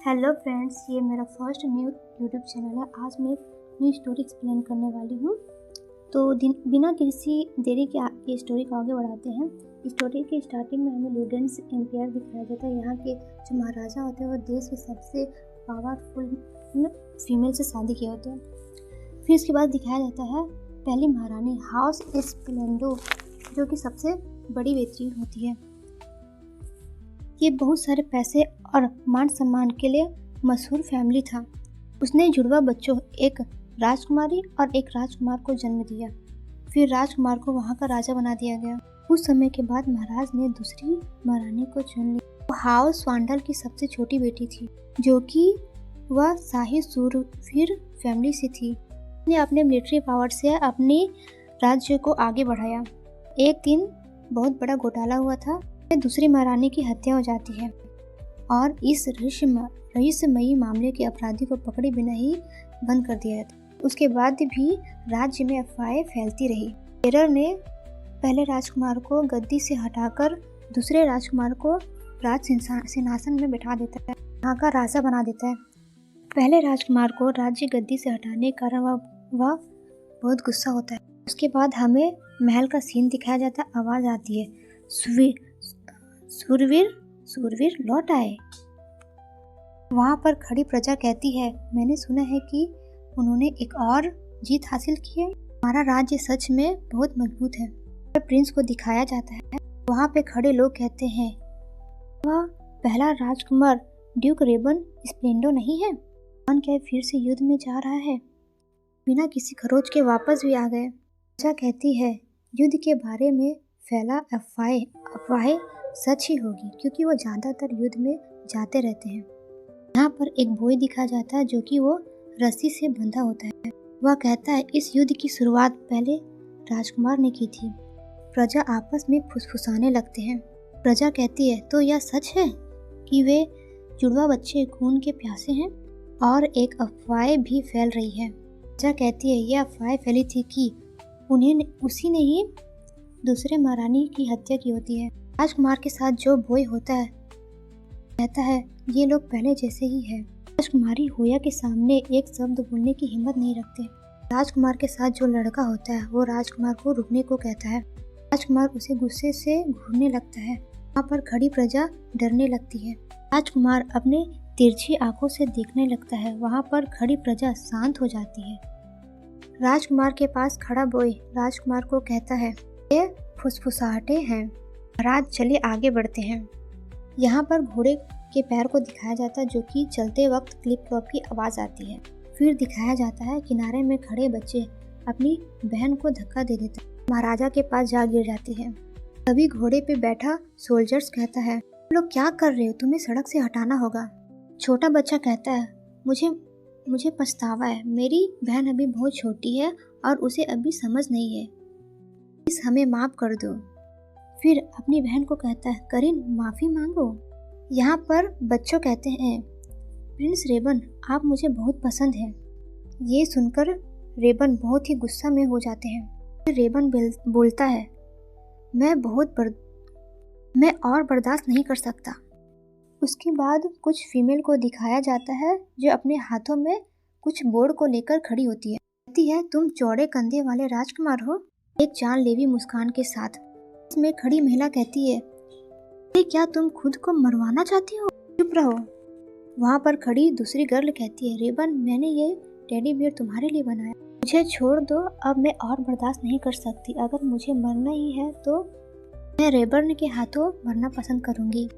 Hello friends, ये मेरा first new YouTube channel है। आज मैं एक न्यू स्टोरी एक्सप्लेन करने वाली हूँ। तो बिना किसी देरी के ये स्टोरी को आगे बढ़ाते हैं। स्टोरी के स्टार्टिंग में हमें लुडेंस एम्पायर दिखाया जाता है। यहाँ के जो महाराजा होते हैं वो देश के सबसे पावरफुल फीमेल से शादी किए होते हैं। फिर इसके बाद दिखाया जाता है पहली महारानी हाउस एस्प्लेंडो, जो कि सबसे बड़ी बेटी होती है। ये बहुत सारे पैसे और मान सम्मान के लिए मशहूर फैमिली था। उसने जुड़वा बच्चों, एक राजकुमारी और एक राजकुमार को जन्म दिया। फिर राजकुमार को वहाँ का राजा बना दिया गया। कुछ समय के बाद महाराज ने दूसरी महारानी को चुन लिया। वो हाउस वांडल की सबसे छोटी बेटी थी, जो कि वह शाही शूरवीर फैमिली से थी। उसने अपने मिलिट्री पावर से अपने राज्य को आगे बढ़ाया। एक दिन बहुत बड़ा घोटाला हुआ था। दूसरी महारानी की हत्या हो जाती है और इस रहस्यमयी मामले के अपराधी को पकड़े बिना ही बंद कर दिया था। उसके बाद भी राज्य में अफवाहें फैलती रही। टेरर ने पहले राजकुमार को गद्दी से हटाकर दूसरे राजकुमार को राज सिंहासन में बैठा देता है, वहाँ का राजा बना देता है। पहले राजकुमार को राज्य गद्दी से हटाने के कारण वह बहुत गुस्सा होता है। उसके बाद हमें महल का सीन दिखाया जाता है। आवाज़ आती है, सूरवीर लौट आए। वहाँ पर खड़ी प्रजा कहती है, मैंने सुना है कि उन्होंने एक और जीत हासिल की है। हमारा राज्य सच में बहुत मजबूत है। प्रिंस को दिखाया जाता है। वहाँ पे खड़े लोग कहते हैं, वह पहला राजकुमार ड्यूक रेबन स्प्लेंडो नहीं है? कौन क्या फिर से युद्ध में जा रहा है? बिना किसी खरोच के वापस भी आ गए। प्रजा कहती है, युद्ध के बारे में फैला अफवाहें सच ही होगी, क्योंकि वो ज़्यादातर युद्ध में जाते रहते हैं। यहाँ पर एक बॉय दिखाया जाता है जो कि वो रस्सी से बंधा होता है। वह कहता है, इस युद्ध की शुरुआत पहले राजकुमार ने की थी। प्रजा आपस में फुसफुसाने लगते हैं। प्रजा कहती है, तो यह सच है कि वे जुड़वा बच्चे खून के प्यासे हैं? और एक अफवाह भी फैल रही है। प्रजा कहती है, यह अफवाह फैली थी कि उसी ने ही दूसरे महारानी की हत्या की होती है। राजकुमार के साथ जो बॉय होता है कहता है, ये लोग पहले जैसे ही है। राजकुमारी होया के सामने एक शब्द बोलने की हिम्मत नहीं रखते। राजकुमार के साथ जो लड़का होता है वो राजकुमार को रुकने को कहता है। राजकुमार उसे गुस्से से घूरने लगता है। वहाँ पर खड़ी प्रजा डरने लगती है। राजकुमार अपने तिरछी आंखों से देखने लगता है। वहाँ पर खड़ी प्रजा शांत हो जाती है। राजकुमार के पास खड़ा बॉय राजकुमार को कहता है, ये फुसफुसाहटें हैं। महाराज चलिए आगे बढ़ते हैं। यहाँ पर घोड़े के पैर को दिखाया जाता है, जो कि चलते वक्त क्लिप क्लॉप की आवाज़ आती है। फिर दिखाया जाता है किनारे में खड़े बच्चे अपनी बहन को धक्का दे देते हैं। महाराजा के पास जा गिर जाती है। तभी घोड़े पे बैठा सोल्जर्स कहता है, तुम लोग क्या कर रहे हो? तुम्हें सड़क से हटाना होगा। छोटा बच्चा कहता है, मुझे पछतावा है। मेरी बहन अभी बहुत छोटी है और उसे अभी समझ नहीं है। प्लीज हमें माफ कर दो। फिर अपनी बहन को कहता है, करीन माफ़ी मांगो। यहाँ पर बच्चों कहते हैं, प्रिंस रेबन आप मुझे बहुत पसंद हैं। ये सुनकर रेबन बहुत ही गुस्सा में हो जाते हैं। फिर रेबन बोलता है, मैं और बर्दाश्त नहीं कर सकता। उसके बाद कुछ फीमेल को दिखाया जाता है जो अपने हाथों में कुछ बोर्ड को लेकर खड़ी होती है। कहती है, तुम चौड़े कंधे वाले राजकुमार हो? एक जानलेवी मुस्कान के साथ में खड़ी महिला कहती है, क्या तुम खुद को मरवाना चाहती हो? चुप रहो। वहाँ पर खड़ी दूसरी गर्ल कहती है, रेबन मैंने ये टेडी बियर तुम्हारे लिए बनाया। मुझे छोड़ दो, अब मैं और बर्दाश्त नहीं कर सकती। अगर मुझे मरना ही है तो मैं रेबन के हाथों मरना पसंद करूंगी।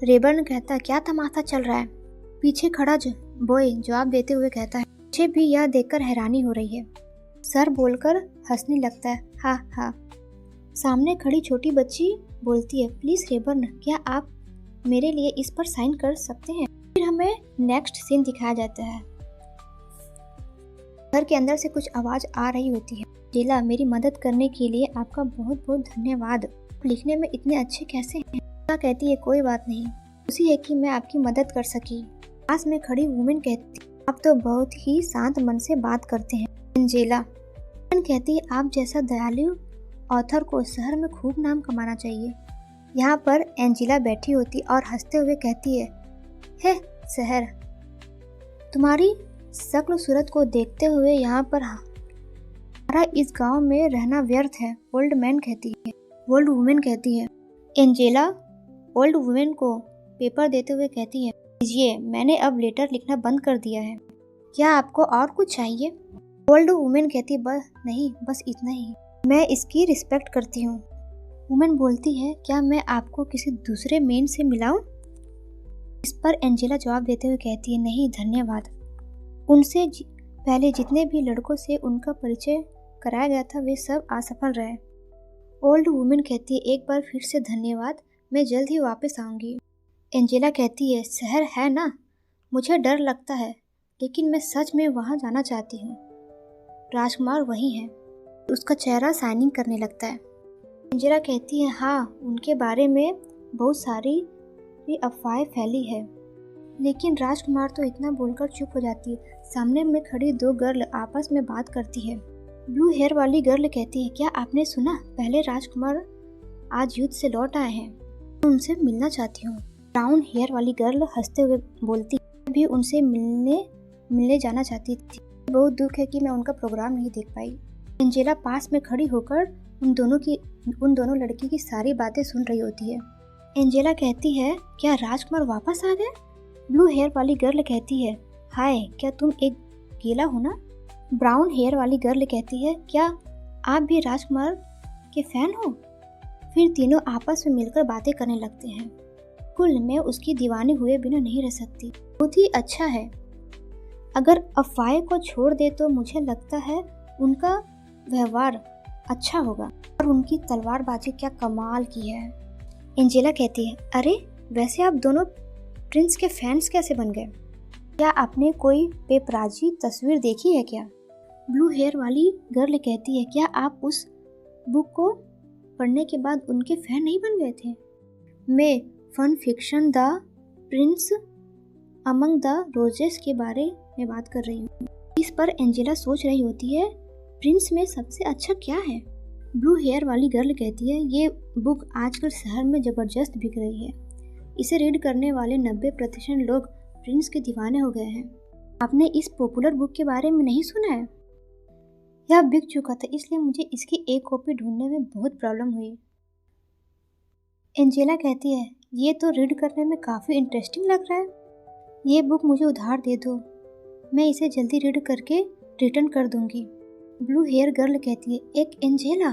रेबन कहता है, क्या तमाशा चल रहा है? पीछे खड़ा बॉय जवाब देते हुए कहता है, मुझे भी यह देखकर हैरानी हो रही है। सर बोलकर हंसने लगता है, हा हा। सामने खड़ी छोटी बच्ची बोलती है, प्लीज रेबन क्या आप मेरे लिए इस पर साइन कर सकते हैं? फिर हमें नेक्स्ट सीन दिखाया जाता है। घर के अंदर से कुछ आवाज आ रही होती है, जेला मेरी मदद करने के लिए आपका बहुत बहुत धन्यवाद। लिखने में इतने अच्छे कैसे हैं? कहती है, कोई बात नहीं, खुशी है कि मैं आपकी मदद कर सकी। पास में खड़ी वुमेन कहती, आप तो बहुत ही शांत मन से बात करते हैं। एंजेला कहती है, आप जैसा दयालु ऑथर को शहर में खूब नाम कमाना चाहिए। यहाँ पर एंजेला बैठी होती और हंसते हुए कहती है, हे शहर। तुम्हारी शक्ल सूरत को देखते हुए यहाँ पर हमारा इस गांव में रहना व्यर्थ है, ओल्ड वुमेन कहती है। एंजेला ओल्ड वुमेन को पेपर देते हुए कहती है, लीजिए, मैंने अब लेटर लिखना बंद कर दिया है। क्या आपको और कुछ चाहिए? ओल्ड वुमेन कहती, बस नहीं, बस इतना ही, मैं इसकी रिस्पेक्ट करती हूँ। वुमेन बोलती है, क्या मैं आपको किसी दूसरे मेन से मिलाऊं? इस पर एंजेला जवाब देते हुए कहती है, नहीं धन्यवाद। उनसे पहले जितने भी लड़कों से उनका परिचय कराया गया था वे सब असफल रहे। ओल्ड वुमेन कहती है, एक बार फिर से धन्यवाद, मैं जल्द ही वापस आऊंगी। एंजेला कहती है, शहर है ना, मुझे डर लगता है, लेकिन मैं सच में वहाँ जाना चाहती हूँ। राजकुमार वही है। उसका चेहरा शाइनिंग करने लगता है। एंजेला कहती है, हाँ, उनके बारे में बहुत सारी अफवाहें फैली है। लेकिन राजकुमार तो इतना बोलकर चुप हो जाती है। सामने में खड़ी दो गर्ल आपस में बात करती है। ब्लू हेयर वाली गर्ल कहती है, क्या आपने सुना, पहले राजकुमार आज युद्ध से लौट आए हैं, मैं उनसे मिलना चाहती हूँ। ब्राउन हेयर वाली गर्ल हंसते हुए बोलती है, मैं भी उनसे मिलने जाना चाहती थी, बहुत दुख है कि मैं उनका प्रोग्राम नहीं देख पाई। एंजेला पास में खड़ी होकर उन दोनों लड़की की सारी बातें सुन रही होती है। एंजेला कहती है, क्या राजकुमार वापस आ गए? ब्लू हेयर वाली गर्ल कहती है, हाय, क्या तुम एक गीला हो ना? ब्राउन हेयर वाली गर्ल कहती है, क्या आप भी राजकुमार के फैन हो? फिर तीनों आपस में मिलकर बातें करने लगते हैं। कुल मैं उसकी दीवानी हुए बिना नहीं रह सकती, बहुत ही अच्छा है। अगर अफवाह को छोड़ दे तो मुझे लगता है उनका व्यवहार अच्छा होगा, और उनकी तलवारबाजी क्या कमाल की है। एंजेला कहती है, अरे वैसे आप दोनों प्रिंस के फैंस कैसे बन गए? क्या आपने कोई पेपराजी तस्वीर देखी है क्या? ब्लू हेयर वाली गर्ल कहती है, क्या आप उस बुक को पढ़ने के बाद उनके फैन नहीं बन गए थे? मैं fan fiction the prince among the roses के बारे में बात कर रही हूँ। इस पर एंजेला सोच रही होती है, प्रिंस में सबसे अच्छा क्या है? ब्लू हेयर वाली गर्ल कहती है, ये बुक आजकल शहर में ज़बरदस्त बिक रही है, इसे रीड करने वाले 90% लोग प्रिंस के दीवाने हो गए हैं। आपने इस पॉपुलर बुक के बारे में नहीं सुना है? यह बिक चुका था, इसलिए मुझे इसकी एक कॉपी ढूंढने में बहुत प्रॉब्लम हुई। एंजेला कहती है, ये तो रीड करने में काफ़ी इंटरेस्टिंग लग रहा है, ये बुक मुझे उधार दे दो, मैं इसे जल्दी रीड करके रिटर्न कर दूंगी। ब्लू हेयर गर्ल कहती है, एक एंजेला?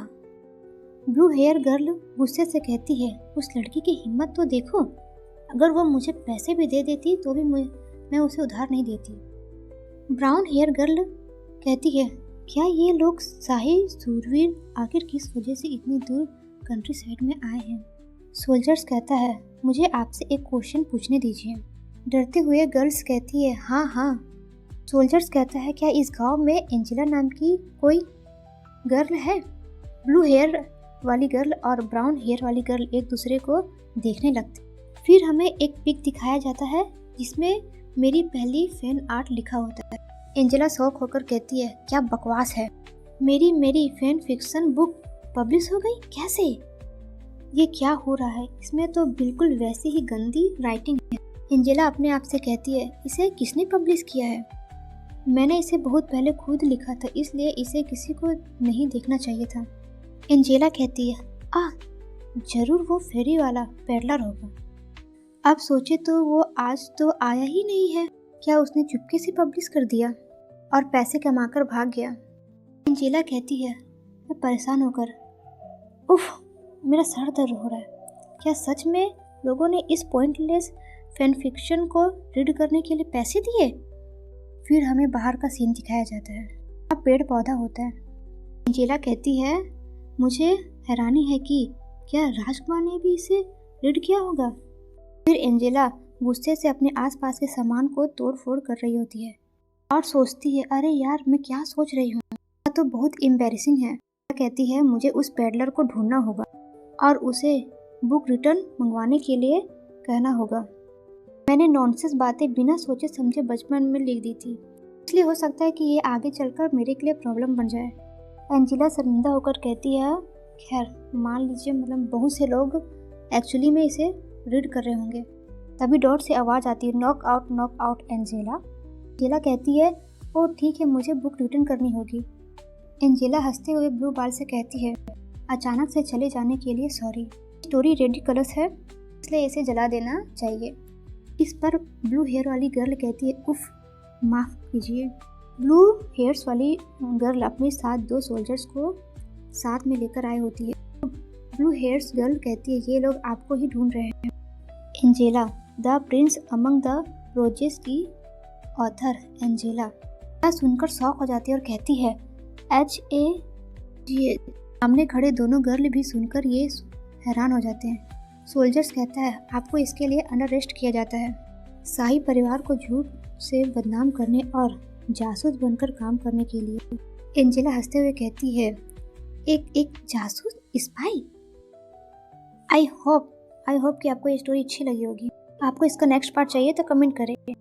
ब्लू हेयर गर्ल गुस्से से कहती है, उस लड़की की हिम्मत तो देखो, अगर वो मुझे पैसे भी दे देती तो भी मैं उसे उधार नहीं देती। ब्राउन हेयर गर्ल कहती है, क्या ये लोग शाही सूरवीर आखिर किस वजह से इतनी दूर कंट्री साइड में आए हैं? सोल्जर्स कहता है, मुझे आपसे एक क्वेश्चन पूछने दीजिए। डरते हुए गर्ल्स कहती है, हाँ हाँ। सोल्जर्स कहता है, क्या इस गांव में एंजेला नाम की कोई गर्ल है? ब्लू हेयर वाली गर्ल और ब्राउन हेयर वाली गर्ल एक दूसरे को देखने लगते। फिर हमें एक पिक दिखाया जाता है जिसमें मेरी पहली फैन आर्ट लिखा होता है। एंजेला शौक होकर कहती है, क्या बकवास है, मेरी फैन फिक्शन बुक पब्लिश हो गई, कैसे? ये क्या हो रहा है, इसमें तो बिल्कुल वैसी ही गंदी राइटिंग है। एंजेला अपने आप से कहती है, इसे किसने पब्लिश किया है? मैंने इसे बहुत पहले खुद लिखा था, इसलिए इसे किसी को नहीं देखना चाहिए था। एंजेला कहती है, जरूर वो फेरी वाला पेडलर होगा। अब सोचे तो वो आज तो आया ही नहीं है, क्या उसने चुपके से पब्लिश कर दिया और पैसे कमाकर भाग गया? एंजेला कहती है, मैं परेशान होकर, उफ, मेरा सर दर्द हो रहा है, क्या सच में लोगों ने इस पॉइंटलेस फैन फिक्शन को रीड करने के लिए पैसे दिए? फिर हमें बाहर का सीन दिखाया जाता है, अब पेड़ पौधा होता है। एंजेला कहती है, मुझे हैरानी है कि क्या राजकुमार ने भी इसे रीड किया होगा? फिर एंजेला गुस्से से अपने आसपास के सामान को तोड़ फोड़ कर रही होती है और सोचती है, अरे यार, मैं क्या सोच रही हूँ, यह तो बहुत एम्बैरेसिंग है। कहती है, मुझे उस पेडलर को ढूंढना होगा और उसे बुक रिटर्न मंगवाने के लिए कहना होगा। मैंने नॉनसेंस बातें बिना सोचे समझे बचपन में लिख दी थी, इसलिए हो सकता है कि ये आगे चलकर मेरे के लिए प्रॉब्लम बन जाए। एंजेला शर्मिंदा होकर कहती है, खैर मान लीजिए, मतलब बहुत से लोग एक्चुअली में इसे रीड कर रहे होंगे, तभी डॉट से आवाज़ आती है, नॉक आउट एंजेला। एंजेला कहती है, ओ ठीक है, मुझे बुक रिटर्न करनी होगी। एंजेला हंसते हुए ब्लू बाल से कहती है, अचानक से चले जाने के लिए सॉरी। स्टोरी रेडिकुलस है, इसलिए इसे जला देना चाहिए। इस पर ब्लू हेयर वाली गर्ल कहती है, उफ माफ़ कीजिए। ब्लू हेयर्स वाली गर्ल अपने साथ 2 सोल्जर्स को साथ में लेकर आई होती है। ब्लू हेयर्स गर्ल कहती है, ये लोग आपको ही ढूंढ रहे हैं। Angela, the prince among the roses की ऑथर एंजेला सुनकर शॉक हो जाती है और कहती है, HAGA। सामने खड़े दोनों गर्ल भी सुनकर ये हैरान हो जाते हैं। सोल्जर्स कहता है, आपको इसके लिए अंडर अरेस्ट किया जाता है, शाही परिवार को झूठ से बदनाम करने और जासूस बनकर काम करने के लिए। एंजेला हंसते हुए कहती है, एक जासूस, स्पाई। आई होप कि आपको ये स्टोरी अच्छी लगी होगी। आपको इसका नेक्स्ट पार्ट चाहिए तो कमेंट करें।